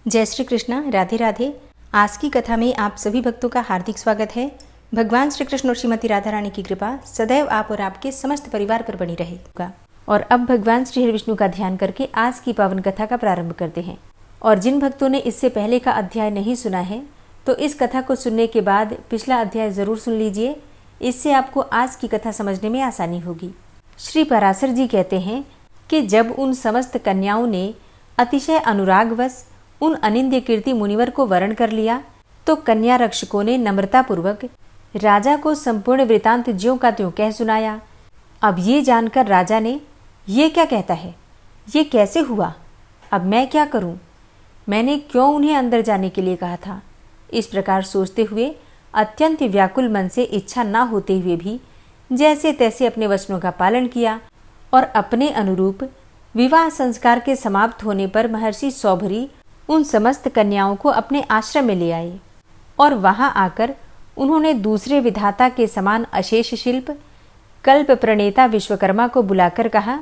जय श्री कृष्णा, राधे राधे। आज की कथा में आप सभी भक्तों का हार्दिक स्वागत है। भगवान श्री कृष्ण और श्रीमती राधा रानी की कृपा सदैव आप और आपके समस्त परिवार पर बनी रहेगा। और अब भगवान श्री हरि विष्णु का ध्यान करके आज की पावन कथा का प्रारंभ करते हैं। और जिन भक्तों ने इससे पहले का अध्याय नहीं सुना है तो इस कथा को सुनने के बाद पिछला अध्याय जरूर सुन लीजिए। इससे आपको आज की कथा समझने में आसानी होगी। श्री पराशर जी कहते हैं कि जब उन समस्त कन्याओं ने अतिशय अनुरागवश उन अनिंद्य कीर्ति मुनिवर को वरण कर लिया तो कन्या रक्षकों ने नम्रतापूर्वक राजा को संपूर्ण वृतांत ज्यों का त्यों कह सुनाया। अब ये जानकर राजा ने, ये क्या कहता है, ये कैसे हुआ, अब मैं क्या करूं, मैंने क्यों उन्हें अंदर जाने के लिए कहा था। इस प्रकार सोचते हुए अत्यंत व्याकुल मन से इच्छा न होते हुए भी जैसे तैसे अपने वचनों का पालन किया और अपने अनुरूप विवाह संस्कार के समाप्त होने पर महर्षि सौभरी उन समस्त कन्याओं को अपने आश्रम में ले आए और वहां आकर उन्होंने दूसरे विधाता के समान अशेष शिल्प कल्प प्रणेता विश्वकर्मा को बुलाकर कहा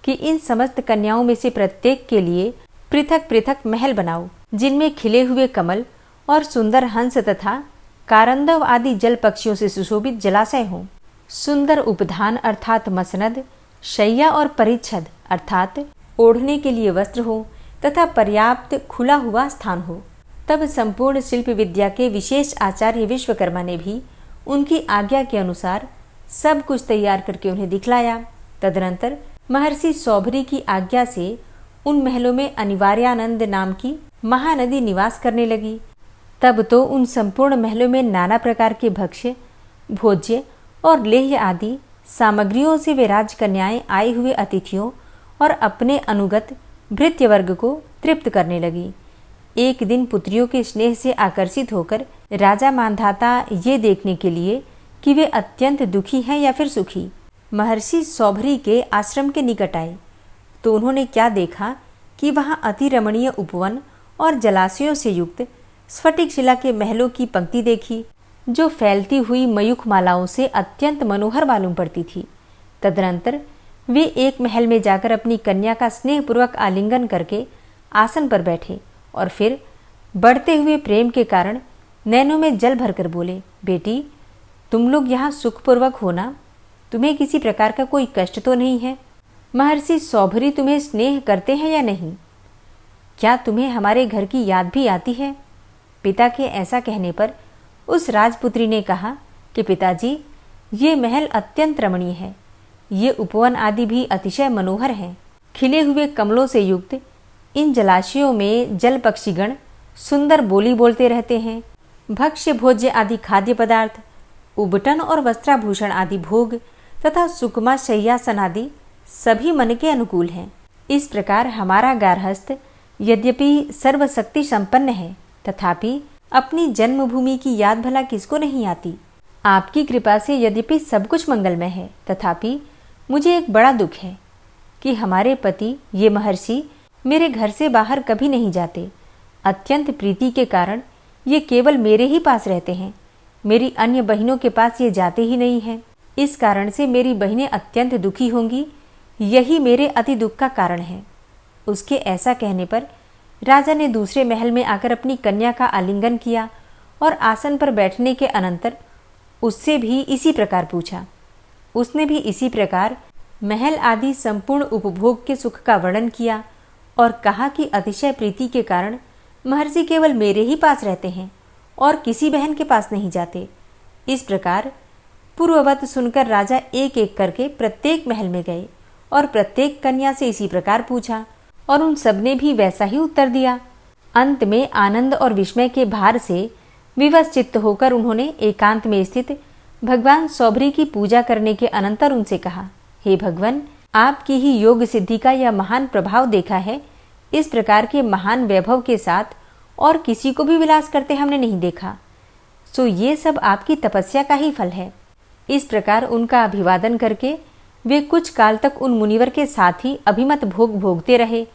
कि इन समस्त कन्याओं में से प्रत्येक के लिए पृथक पृथक महल बनाओ, जिनमें खिले हुए कमल और सुंदर हंस तथा कारंदव आदि जल पक्षियों से सुशोभित जलाशय हों। सुंदर उपधान अर्थात मसनद, शैया और परिच्छद अर्थात ओढ़ने के लिए वस्त्र हो तथा पर्याप्त खुला हुआ स्थान हो। तब संपूर्ण शिल्प विद्या के विशेष आचार्य विश्वकर्मा ने भी उनकी आज्ञा के अनुसार सब कुछ तैयार करके उन्हें दिखलाया। तदनंतर महर्षि सौभरी की आज्ञा से उन महलों में अनिवार्यानंद नाम की महानदी निवास करने लगी। तब तो उन संपूर्ण महलों में नाना प्रकार के भक्ष्य, भोज्य और लेह्य आदि सामग्रियों से वे राजकन्याएं आए हुए अतिथियों और अपने अनुगत भृत्य वर्ग को तृप्त करने लगी। एक दिन पुत्रियों के स्नेह से आकर्षित होकर राजा मानधाता ये देखने के लिए कि वे अत्यंत दुखी हैं या फिर सुखी, महर्षि सौभरी के आश्रम के निकट आए तो उन्होंने क्या देखा कि वहां अति रमणीय उपवन और जलाशयों से युक्त स्फटिक शिला के महलों की पंक्ति देखी, जो फैलती हुई मयूख मालाओं से अत्यंत मनोहर मालूम पड़ती थी। तदनंतर वे एक महल में जाकर अपनी कन्या का स्नेहपूर्वक आलिंगन करके आसन पर बैठे और फिर बढ़ते हुए प्रेम के कारण नैनों में जल भरकर बोले, बेटी तुम लोग यहाँ सुखपूर्वक हो ना, तुम्हें किसी प्रकार का कोई कष्ट तो नहीं है। महर्षि सौभरी तुम्हें स्नेह करते हैं या नहीं, क्या तुम्हें हमारे घर की याद भी आती है। पिता के ऐसा कहने पर उस राजपुत्री ने कहा कि पिताजी, ये महल अत्यंत रमणीय है, ये उपवन आदि भी अतिशय मनोहर हैं। खिले हुए कमलों से युक्त इन जलाशयों में जल पक्षीगण सुंदर बोली बोलते रहते हैं। भक्ष्य भोज्य आदि खाद्य पदार्थ, उबटन और वस्त्राभूषण आदि भोग तथा सुकमा शय्यासन आदि सभी मन के अनुकूल हैं। इस प्रकार हमारा गारहस्थ यद्यपि सर्वशक्ति संपन्न है तथापि अपनी जन्मभूमि की याद भला किसको नहीं आती। आपकी कृपा से यद्यपि सब कुछ मंगलमय है तथापि मुझे एक बड़ा दुख है कि हमारे पति ये महर्षि मेरे घर से बाहर कभी नहीं जाते। अत्यंत प्रीति के कारण ये केवल मेरे ही पास रहते हैं, मेरी अन्य बहनों के पास ये जाते ही नहीं हैं। इस कारण से मेरी बहनें अत्यंत दुखी होंगी, यही मेरे अति दुख का कारण है। उसके ऐसा कहने पर राजा ने दूसरे महल में आकर अपनी कन्या का आलिंगन किया और आसन पर बैठने के अनंतर उससे भी इसी प्रकार पूछा। उसने भी इसी प्रकार महल आदि संपूर्ण उपभोग के सुख का वर्णन किया और कहा कि अतिशय प्रीति के कारण महर्षि केवल मेरे ही पास रहते हैं और किसी बहन के पास नहीं जाते। इस प्रकार पूर्ववत सुनकर राजा एक एक करके प्रत्येक महल में गए और प्रत्येक कन्या से इसी प्रकार पूछा और उन सबने भी वैसा ही उत्तर दिया। अंत में आनंद और विस्मय के भार से विवश चित्त होकर उन्होंने एकांत में स्थित भगवान सौभरी की पूजा करने के अनंतर उनसे कहा, हे भगवान, आपकी ही योग सिद्धि का यह महान प्रभाव देखा है। इस प्रकार के महान वैभव के साथ और किसी को भी विलास करते हमने नहीं देखा, सो ये सब आपकी तपस्या का ही फल है। इस प्रकार उनका अभिवादन करके वे कुछ काल तक उन मुनिवर के साथ ही अभिमत भोग भोगते रहे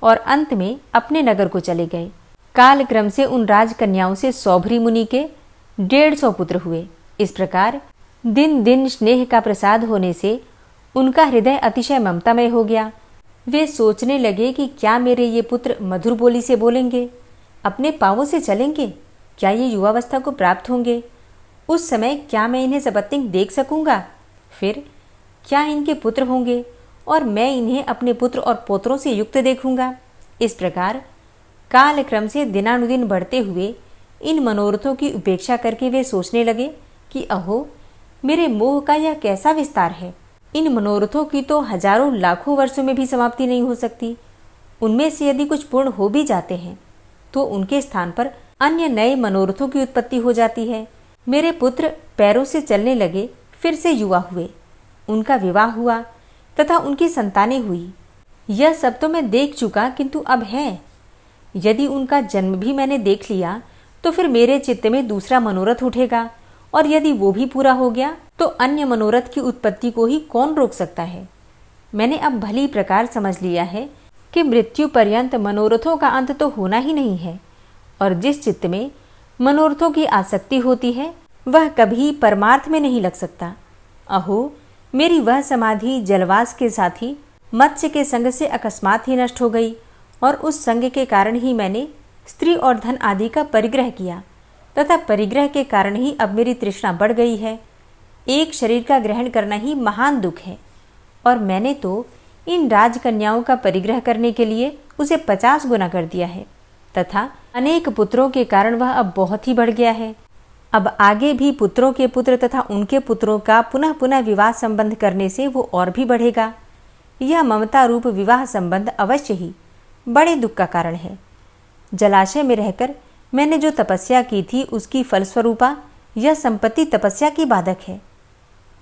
और अंत में अपने नगर को चले गए। काल क्रम से उन राजकन्याओं से सौभरी मुनि के 150 पुत्र हुए। इस प्रकार दिन दिन स्नेह का प्रसाद होने से उनका हृदय अतिशय ममतामय हो गया। वे सोचने लगे कि क्या मेरे ये पुत्र मधुर बोली से बोलेंगे, अपने पाँवों से चलेंगे? क्या ये युवावस्था को प्राप्त होंगे? उस समय क्या मैं इन्हें सपत्नीक देख सकूंगा? फिर क्या इनके पुत्र होंगे और मैं इन्हें अपने पुत्र और पोत्रों से युक्त देखूंगा? इस प्रकार कालक्रम से दिनानुदिन बढ़ते हुए इन मनोरथों की उपेक्षा करके वे सोचने लगे कि अहो, मेरे मोह का यह कैसा विस्तार है। इन मनोरथों की तो हजारों लाखों वर्षों में भी समाप्ति नहीं हो सकती। उनमें से यदि कुछ पूर्ण हो भी जाते हैं तो उनके स्थान पर अन्य नए मनोरथों की उत्पत्ति हो जाती है। मेरे पुत्र पैरों से चलने लगे, फिर से युवा हुए, उनका विवाह हुआ तथा उनकी संतानें हुई। यह सब तो मैं देख चुका, किंतु अब है। यदि उनका जन्म भी मैंने देख लिया तो फिर मेरे चित्त में दूसरा मनोरथ उठेगा, और यदि वो भी पूरा हो गया तो अन्य मनोरथ की उत्पत्ति को ही कौन रोक सकता है। मैंने अब भली प्रकार समझ लिया है कि मृत्यु पर्यंत मनोरथों का अंत तो होना ही नहीं है, और जिस चित्त में मनोरथों की आसक्ति होती है वह कभी परमार्थ में नहीं लग सकता। अहो, मेरी वह समाधि जलवास के साथ ही मत्स्य के संग से अकस्मात ही नष्ट हो गई, और उस संग के कारण ही मैंने स्त्री और धन आदि का परिग्रह किया, तथा परिग्रह के कारण ही अब मेरी तृष्णा बढ़ गई है। एक शरीर का ग्रहण करना ही महान दुख है, और मैंने तो इन राजकन्याओं का परिग्रह करने के लिए उसे 50 गुना कर दिया है, तथा अनेक पुत्रों के कारण वह अब बहुत ही बढ़ गया है। अब आगे भी पुत्रों के पुत्र तथा उनके पुत्रों का पुनः पुनः विवाह संबंध करने से वो और भी बढ़ेगा। यह ममता रूप विवाह संबंध अवश्य ही बड़े दुख का कारण है। जलाशय में रहकर मैंने जो तपस्या की थी उसकी फलस्वरूपा यह संपत्ति तपस्या की बाधक है।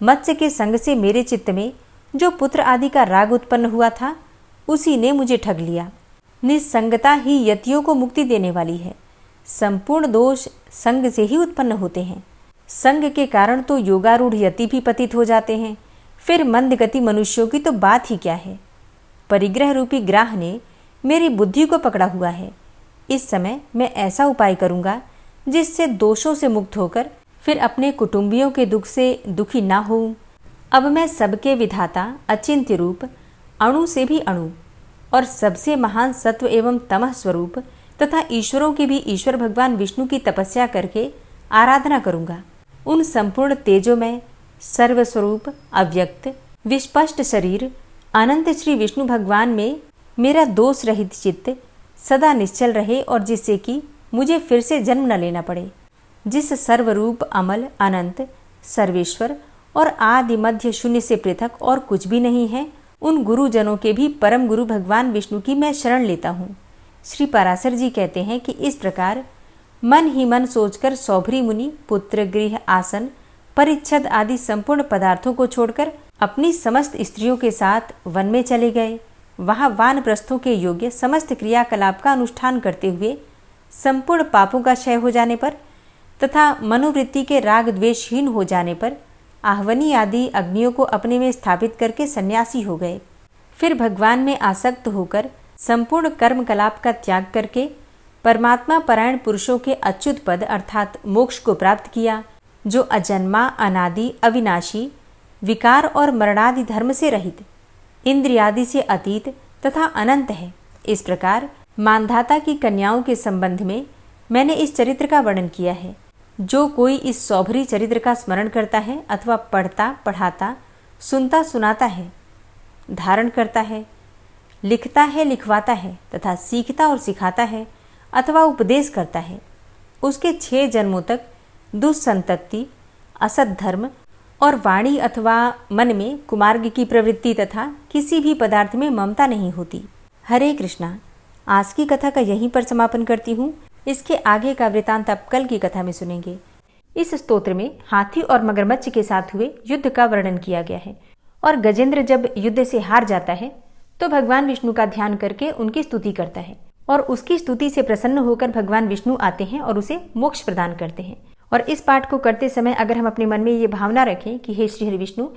मत्स्य के संग से मेरे चित्त में जो पुत्र आदि का राग उत्पन्न हुआ था उसी ने मुझे ठग लिया। निस्संगता ही यतियों को मुक्ति देने वाली है। संपूर्ण दोष संग से ही उत्पन्न होते हैं। संग के कारण तो योगारूढ़ यति भी पतित हो जाते हैं, फिर मंदगति मनुष्यों की तो बात ही क्या है। परिग्रह रूपी ग्राह ने मेरी बुद्धि को पकड़ा हुआ है। इस समय मैं ऐसा उपाय करूंगा जिससे दोषों से मुक्त होकर फिर अपने कुटुंबियों के दुख से दुखी ना होऊं। अब मैं सबके विधाता अचिंत्य रूप, अणु से भी अणु और सबसे महान सत्व एवं तमः स्वरूप तथा ईश्वरों के भी ईश्वर भगवान विष्णु की तपस्या करके आराधना करूंगा। उन संपूर्ण तेजोमय सर्वस्वरूप अव्यक्त विस्पष्ट शरीर अनंत श्री विष्णु भगवान में मेरा दोष रहित चित्त सदा निश्चल रहे, और जिससे कि मुझे फिर से जन्म न लेना पड़े। जिस सर्वरूप अमल अनंत सर्वेश्वर और आदि मध्य शून्य से पृथक और कुछ भी नहीं है, उन गुरुजनों के भी परम गुरु भगवान विष्णु की मैं शरण लेता हूँ। श्री पराशर जी कहते हैं कि इस प्रकार मन ही मन सोचकर सौभरी मुनि पुत्र गृह आसन परिच्छद आदि संपूर्ण पदार्थों को छोड़कर अपनी समस्त स्त्रियों के साथ वन में चले गए। वहाँ वानप्रस्थों के योग्य समस्त क्रियाकलाप का अनुष्ठान करते हुए संपूर्ण पापों का क्षय हो जाने पर तथा मनोवृत्ति के राग द्वेषहीन हो जाने पर आहवनी आदि अग्नियों को अपने में स्थापित करके सन्यासी हो गए। फिर भगवान में आसक्त होकर संपूर्ण कर्मकलाप का त्याग करके परमात्मा परायण पुरुषों के अच्युत पद अर्थात मोक्ष को प्राप्त किया, जो अजन्मा अनादि अविनाशी विकार और मरणादि धर्म से रहित इंद्रियादि से अतीत तथा अनंत है। इस प्रकार मानधाता की कन्याओं के संबंध में मैंने इस चरित्र का वर्णन किया है। जो कोई इस सौभरी चरित्र का स्मरण करता है अथवा पढ़ता पढ़ाता सुनता सुनाता है, धारण करता है, लिखता है लिखवाता है तथा सीखता और सिखाता है अथवा उपदेश करता है, उसके 6 जन्मों तक दुस्संतति असत धर्म और वाणी अथवा मन में कुमार्ग की प्रवृत्ति तथा किसी भी पदार्थ में ममता नहीं होती। हरे कृष्णा। आज की कथा का यहीं पर समापन करती हूँ। इसके आगे का वृतांत आप कल की कथा में सुनेंगे। इस स्तोत्र में हाथी और मगरमच्छ के साथ हुए युद्ध का वर्णन किया गया है, और गजेंद्र जब युद्ध से हार जाता है तो भगवान विष्णु का ध्यान करके उनकी स्तुति करता है, और उसकी स्तुति से प्रसन्न होकर भगवान विष्णु आते हैं और उसे मोक्ष प्रदान करते हैं। और इस पाठ को करते समय अगर हम अपने मन में ये भावना रखें कि हे श्री हरि विष्णु,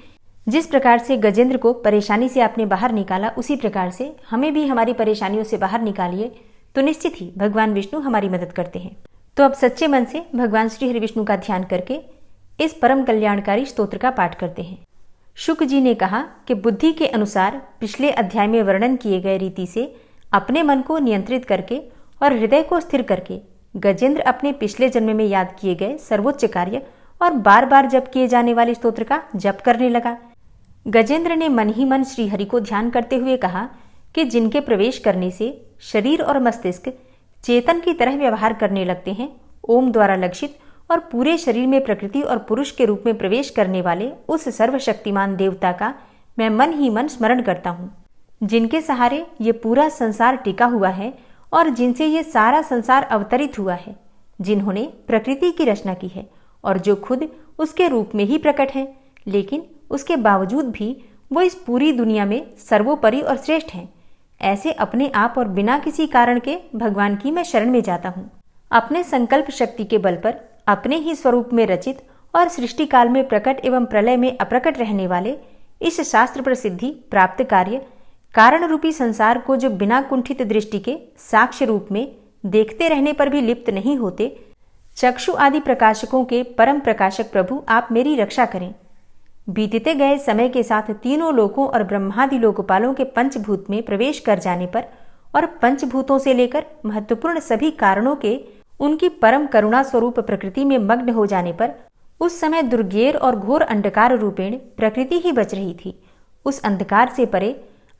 जिस प्रकार से गजेंद्र को परेशानी से आपने बाहर निकाला उसी प्रकार से हमें भी हमारी परेशानियों से बाहर निकालिए, तो निश्चित ही भगवान विष्णु हमारी मदद करते हैं। तो अब सच्चे मन से भगवान श्री हरि विष्णु का ध्यान करके इस परम कल्याणकारी स्तोत्र का पाठ करते हैं। शुक जी ने कहा कि बुद्धि के अनुसार पिछले अध्याय में वर्णन किए गए रीति से अपने मन को नियंत्रित करके और हृदय को स्थिर करके गजेंद्र अपने पिछले जन्म में याद किए गए सर्वोच्च कार्य और बार बार जप किए जाने वाले स्तोत्र का जप करने लगा। गजेंद्र ने मन ही मन श्री हरि को ध्यान करते हुए कहा कि जिनके प्रवेश करने से शरीर और मस्तिष्क चेतन की तरह व्यवहार करने लगते हैं, ओम द्वारा लक्षित और पूरे शरीर में प्रकृति और पुरुष के रूप में प्रवेश करने वाले उस सर्वशक्तिमान देवता का मैं मन ही मन स्मरण करता हूँ, जिनके सहारे ये पूरा संसार टिका हुआ है और जिनसे ये सारा संसार अवतरित हुआ है, जिन्होंने प्रकृति की रचना की है और जो खुद उसके रूप में ही प्रकट है, लेकिन उसके बावजूद भी वो इस पूरी दुनिया में सर्वोपरि और श्रेष्ठ हैं। ऐसे अपने आप और बिना किसी कारण के भगवान की मैं शरण में जाता हूँ। अपने संकल्प शक्ति के बल पर अपने ही स्वरूप में रचित और सृष्टि काल में प्रकट एवं प्रलय में अप्रकट रहने वाले इस शास्त्र प्रसिद्धि प्राप्त कार्य कारण रूपी संसार को जो बिना कुंठित दृष्टि के साक्ष्य रूप में देखते रहने पर भी लिप्त नहीं होते, चक्षु आदि प्रकाशकों के परम प्रकाशक प्रभु आप मेरी रक्षा करें। बीतते गए समय के साथ तीनों लोकों और ब्रह्मादि लोकपालों के पंचभूत में प्रवेश कर जाने पर और पंचभूतों से लेकर महत्वपूर्ण सभी कारणों के उनकी परम करुणा स्वरूप प्रकृति में मग्न हो जाने पर उस समय दुर्गेर और घोर अंधकार रूपेण प्रकृति ही बच रही थी। उस अंधकार से परे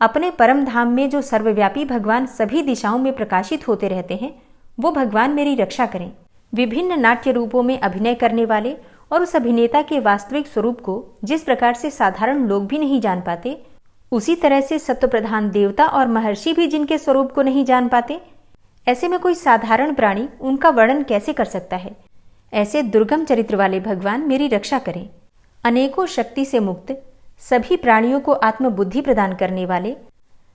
अपने परम धाम में जो सर्वव्यापी भगवान सभी दिशाओं में प्रकाशित होते रहते हैं, वो भगवान मेरी रक्षा करें। विभिन्न नाट्य रूपों में अभिनय करने वाले और उस अभिनेता के वास्तविक स्वरूप को जिस प्रकार से साधारण लोग भी नहीं जान पाते, उसी तरह से सत्व प्रधान देवता और महर्षि भी जिनके स्वरूप को नहीं जान पाते, ऐसे में कोई साधारण प्राणी उनका वर्णन कैसे कर सकता है। ऐसे दुर्गम चरित्र वाले भगवान मेरी रक्षा करें। अनेकों शक्ति से मुक्त, सभी प्राणियों को आत्मबुद्धि प्रदान करने वाले,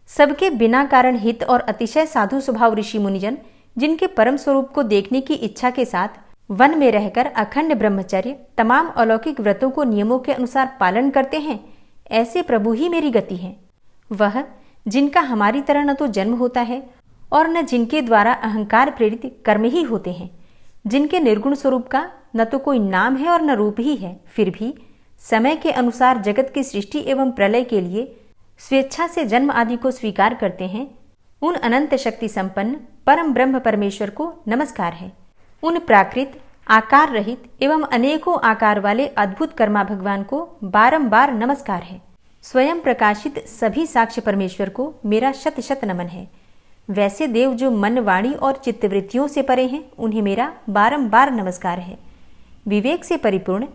सबके बिना कारण हित और अतिशय साधु स्वभाव ऋषि मुनिजन जिनके परम स्वरूप को देखने की इच्छा के साथ वन में रहकर अखंड ब्रह्मचर्य तमाम अलौकिक व्रतों को नियमों के अनुसार पालन करते हैं, ऐसे प्रभु ही मेरी गति है। वह जिनका हमारी तरह न तो जन्म होता है और न जिनके द्वारा अहंकार प्रेरित कर्म ही होते हैं, जिनके निर्गुण स्वरूप का न तो कोई नाम है और न रूप ही है, फिर भी समय के अनुसार जगत की सृष्टि एवं प्रलय के लिए स्वेच्छा से जन्म आदि को स्वीकार करते हैं, उन अनंत शक्ति संपन्न परम ब्रह्म परमेश्वर को नमस्कार है। उन प्राकृत आकार रहित एवं अनेकों आकार वाले अद्भुत कर्मा भगवान को बारंबार नमस्कार है। स्वयं प्रकाशित सभी साक्ष्य परमेश्वर को मेरा शत शत नमन है। वैसे देव जो मन, वाणी और चित्तवृत्तियों से परे हैं, उन्हें मेरा बारंबार नमस्कार है। विवेक से परिपूर्ण,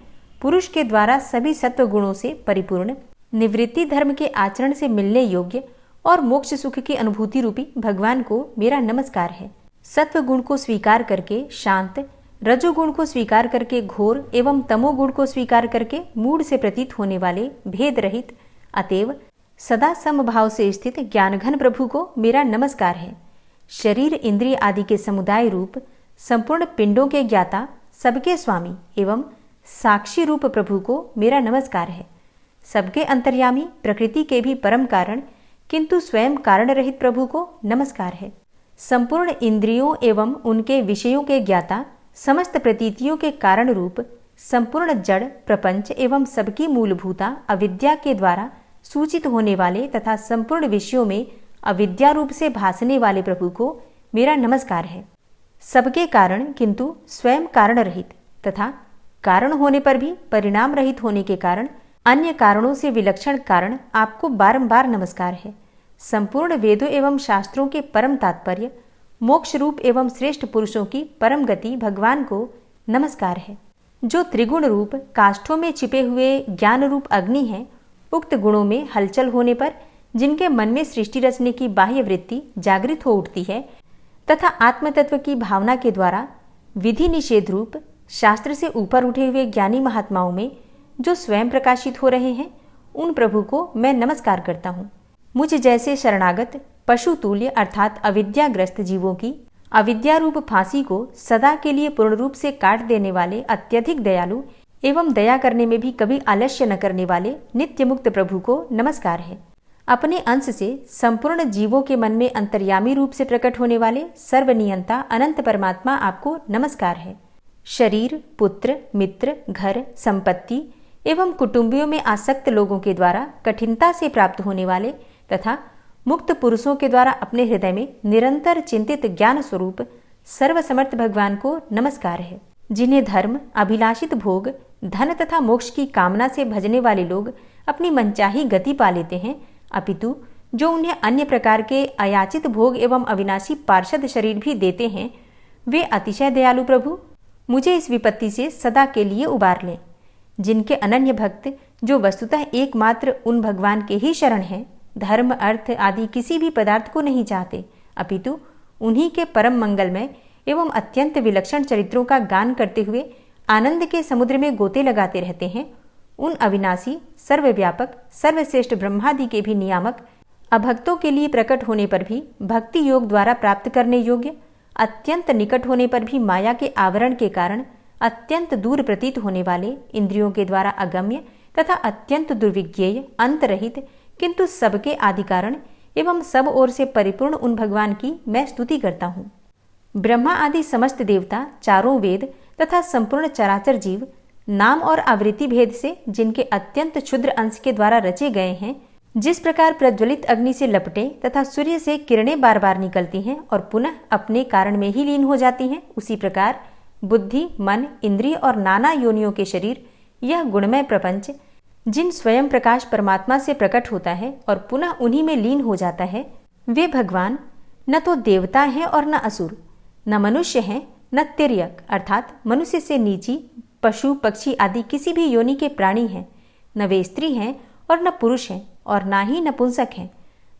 पुरुष के द्वारा सभी सत्व गुणों से परिपूर्ण, निवृत्ति धर्म के आचरण से मिलने योग्य और मोक्ष सुख की अनुभूति रूपी भगवान को मेरा नमस्कार है। सत्व गुण को स्वीकार करके शांत, रजोगुण को स्वीकार करके घोर एवं तमोगुण को स्वीकार करके मूढ़ से प्रतीत होने वाले भेद रहित, अतएव सदा समभाव से स्थित ज्ञानघन प्रभु को मेरा नमस्कार है। शरीर इंद्रिय आदि के समुदाय रूप संपूर्ण पिंडों के ज्ञाता, सबके स्वामी एवं साक्षी रूप प्रभु को मेरा नमस्कार है। सबके अंतर्यामी, प्रकृति के भी परम कारण किंतु स्वयं कारण रहित प्रभु को नमस्कार है। संपूर्ण इंद्रियों एवं उनके विषयों के ज्ञाता, समस्त प्रतीतियों के कारण रूप संपूर्ण जड़ प्रपंच एवं सबकी मूलभूता अविद्या के द्वारा सूचित होने वाले तथा संपूर्ण विषयों में अविद्या रूप से भासने वाले प्रभु को मेरा नमस्कार है। सबके कारण किंतु स्वयं कारण रहित तथा कारण होने पर भी परिणाम रहित होने के कारण अन्य कारणों से विलक्षण कारण आपको बारंबार नमस्कार है। संपूर्ण वेदों एवं शास्त्रों के परम तात्पर्य, मोक्ष रूप एवं श्रेष्ठ पुरुषों की परम गति भगवान को नमस्कार है। जो त्रिगुण रूप काष्ठों में छिपे हुए ज्ञान रूप अग्नि है, उक्त गुणों में हलचल होने पर जिनके मन में सृष्टि रचने की बाह्य वृत्ति जागृत हो उठती है तथा आत्मतत्व की भावना के द्वारा विधि निषेध रूप शास्त्र से ऊपर उठे हुए ज्ञानी महात्माओं में जो स्वयं प्रकाशित हो रहे हैं, उन प्रभु को मैं नमस्कार करता हूँ। मुझ जैसे शरणागत पशु तुल्य अर्थात अविद्याग्रस्त जीवों की अविद्या रूप फांसी को सदा के लिए पूर्ण रूप से काट देने वाले अत्यधिक दयालु एवं दया करने में भी कभी आलस्य न करने वाले नित्य मुक्त प्रभु को नमस्कार है। अपने अंश से संपूर्ण जीवों के मन में अंतर्यामी रूप से प्रकट होने वाले सर्वनियंता अनंत परमात्मा आपको नमस्कार है। शरीर, पुत्र, मित्र, घर, संपत्ति एवं कुटुंबियों में आसक्त लोगों के द्वारा कठिनता से प्राप्त होने वाले तथा मुक्त पुरुषों के द्वारा अपने हृदय में निरंतर चिंतित ज्ञान स्वरूप सर्वसमर्थ भगवान को नमस्कार है। जिन्हें धर्म, अभिलाषित भोग, धन तथा मोक्ष की कामना से भजने वाले लोग अपनी मनचाही गति पा लेते हैं, अपितु जो उन्हें अन्य प्रकार के अयाचित भोग एवं अविनाशी पार्षद शरीर भी देते हैं, वे अतिशय दयालु प्रभु मुझे इस विपत्ति से सदा के लिए उबार लें। जिनके अनन्य भक्त जो वस्तुतः एकमात्र उन भगवान के ही शरण हैं, धर्म, अर्थ आदि किसी भी पदार्थ को नहीं चाहते, अपितु उन्हीं के परम मंगलमय एवं अत्यंत विलक्षण चरित्रों का गान करते हुए आनंद के समुद्र में गोते लगाते रहते हैं, उन अविनाशी, सर्वव्यापक, सर्वश्रेष्ठ ब्रह्मादि के भी नियामक, अभक्तों के लिए प्रकट होने पर भी भक्ति योग द्वारा प्राप्त करने योग्य, अत्यंत निकट होने पर भी माया के आवरण के कारण अत्यंत दूर प्रतीत होने वाले, इंद्रियों के द्वारा अगम्य तथा अत्यंत दुर्विज्ञेय, अंतरहित किंतु सबके आदि कारण एवं सब ओर से परिपूर्ण उन भगवान की मैं स्तुति करता हूँ। ब्रह्मा आदि समस्त देवता, चारों वेद तथा संपूर्ण चराचर जीव नाम और आवृत्ति भेद से जिनके अत्यंत क्षुद्र अंश के द्वारा रचे गए हैं, जिस प्रकार प्रज्वलित अग्नि से लपटे तथा सूर्य से किरणें बार बार निकलती हैं और पुनः अपने कारण में ही लीन हो जाती हैं, उसी प्रकार बुद्धि, मन, इंद्रिय और नाना योनियों के शरीर, यह गुणमय प्रपंच जिन स्वयं प्रकाश परमात्मा से प्रकट होता है और पुनः उन्हीं में लीन हो जाता है, वे भगवान न तो देवता हैं और न असुर, न मनुष्य हैं न तिर्यक अर्थात मनुष्य से नीची, पशु, पक्षी आदि किसी भी योनि के प्राणी हैं, न वे स्त्री हैं और न पुरुष हैं और ना ही नपुंसक हैं,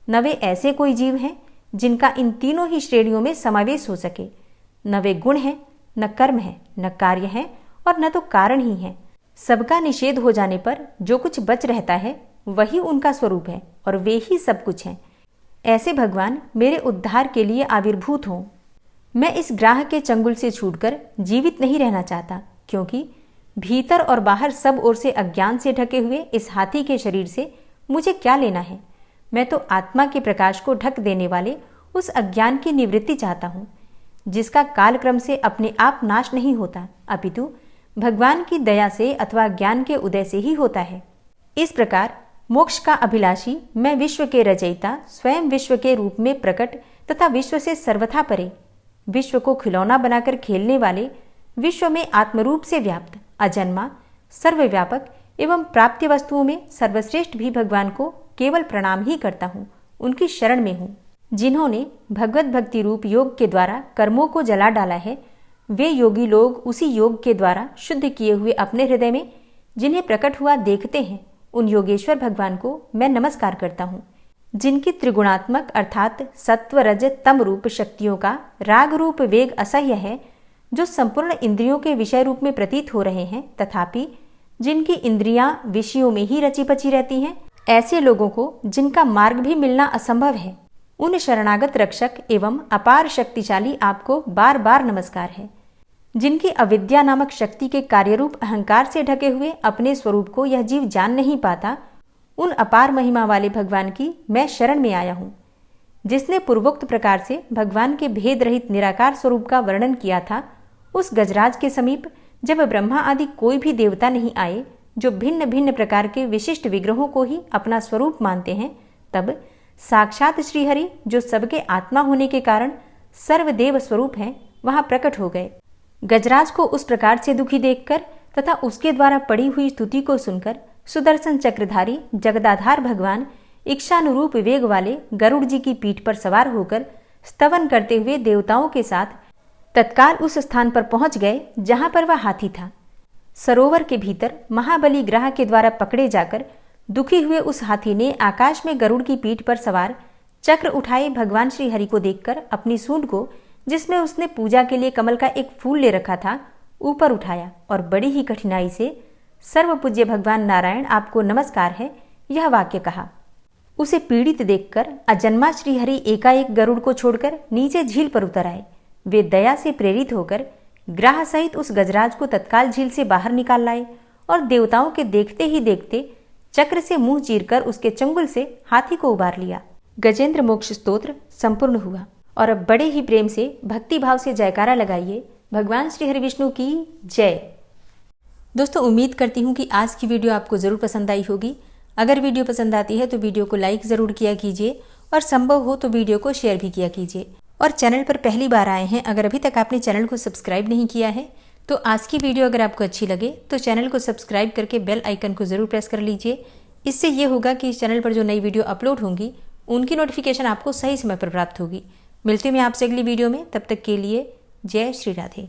न वे ऐसे कोई जीव हैं जिनका इन तीनों ही श्रेणियों में समावेश हो सके, न वे गुण हैं, न कर्म है, न कार्य है और न तो कारण ही है। सबका निषेध हो जाने पर जो कुछ बच रहता है वही उनका स्वरूप है और वे ही सब कुछ हैं। ऐसे भगवान मेरे उद्धार के लिए आविर्भूत हों। मैं इस ग्राह के चंगुल से छूटकर जीवित नहीं रहना चाहता, क्योंकि भीतर और बाहर सब ओर से अज्ञान से ढके हुए इस हाथी के शरीर से मुझे क्या लेना है। मैं तो आत्मा के प्रकाश को ढक देने वाले उस अज्ञान की निवृत्ति चाहता हूँ, जिसका कालक्रम से अपने आप नाश नहीं होता, अपितु भगवान की दया से अथवा ज्ञान के उदय से ही होता है। इस प्रकार मोक्ष का अभिलाषी मैं विश्व के रचयिता, स्वयं विश्व के रूप में प्रकट तथा विश्व से सर्वथा परे, विश्व को खिलौना बनाकर खेलने वाले, विश्व में आत्मरूप से व्याप्त, अजन्मा, सर्वव्यापक एवं प्राप्य वस्तुओं में सर्वश्रेष्ठ भी भगवान को केवल प्रणाम ही करता हूँ, उनकी शरण में हूँ। जिन्होंने भगवत भक्ति रूप योग के द्वारा कर्मों को जला डाला है, वे योगी लोग उसी योग के द्वारा शुद्ध किए हुए अपने हृदय में जिन्हें प्रकट हुआ देखते हैं, उन योगेश्वर भगवान को मैं नमस्कार करता हूँ। जिनकी त्रिगुणात्मक अर्थात सत्व, रज, तम रूप शक्तियों का राग रूप वेग असह्य है, जो संपूर्ण इंद्रियों के विषय रूप में प्रतीत हो रहे हैं, तथापि जिनकी इंद्रियां विषयों में ही रची पची रहती हैं, ऐसे लोगों को जिनका मार्ग भी मिलना असंभव है, उन शरणागत रक्षक एवं अपार शक्तिशाली आपको बार बार नमस्कार है। जिनकी अविद्या नामक शक्ति के कार्यरूप अहंकार से ढके हुए अपने स्वरूप को यह जीव जान नहीं पाता, उन अपार महिमा वाले भगवान की मैं शरण में आया हूँ। जिसने पूर्वोक्त प्रकार से भगवान के भेद रहित निराकार स्वरूप का वर्णन किया था, उस गजराज के समीप जब ब्रह्मा आदि कोई भी देवता नहीं आए, जो भिन्न भिन्न प्रकार के विशिष्ट विग्रहों को ही अपना स्वरूप मानते हैं, तब साक्षात श्रीहरि, जो सबके आत्मा होने के कारण सर्वदेव स्वरूप हैं, वहां प्रकट हो गए। गजराज को उस प्रकार से दुखी देखकर तथा उसके द्वारा पड़ी हुई स्तुति को सुनकर सुदर्शन चक्रधारी जगदाधार भगवान इच्छानुरूप वेग वाले गरुड़ जी की पीठ पर सवार होकर स्तवन करते हुए देवताओं के साथ तत्काल उस स्थान पर पहुंच गए जहां पर वह हाथी था। सरोवर के भीतर महाबली ग्रह के द्वारा पकड़े जाकर दुखी हुए उस हाथी ने आकाश में गरुड़ की पीठ पर सवार चक्र उठाए भगवान श्री हरि को देखकर अपनी सूंड को, जिसमें उसने पूजा के लिए कमल का एक फूल ले रखा था, ऊपर उठाया और बड़ी ही कठिनाई से सर्वपूज्य भगवान नारायण आपको नमस्कार है, यह वाक्य कहा। उसे पीड़ित देखकर अजन्मा श्रीहरि एकाएक गरुड़ को छोड़कर नीचे झील पर उतर आए। वे दया से प्रेरित होकर ग्राह सहित उस गजराज को तत्काल झील से बाहर निकाल लाए और देवताओं के देखते ही देखते चक्र से मुंह चीरकर उसके चंगुल से हाथी को उबार लिया। गजेंद्र मोक्ष स्तोत्र संपूर्ण हुआ। और अब बड़े ही प्रेम से भक्ति भाव से जयकारा लगाइए, भगवान श्री हरि विष्णु की जय। दोस्तों, उम्मीद करती हूँ कि आज की वीडियो आपको ज़रूर पसंद आई होगी। अगर वीडियो पसंद आती है तो वीडियो को लाइक ज़रूर किया कीजिए और संभव हो तो वीडियो को शेयर भी किया कीजिए। और चैनल पर पहली बार आए हैं, अगर अभी तक आपने चैनल को सब्सक्राइब नहीं किया है तो आज की वीडियो अगर आपको अच्छी लगे तो चैनल को सब्सक्राइब करके बेल आइकन को ज़रूर प्रेस कर लीजिए। इससे ये होगा कि इस चैनल पर जो नई वीडियो अपलोड होंगी उनकी नोटिफिकेशन आपको सही समय पर प्राप्त होगी। मिलते हैं आपसे अगली वीडियो में, तब तक के लिए जय श्री राधे।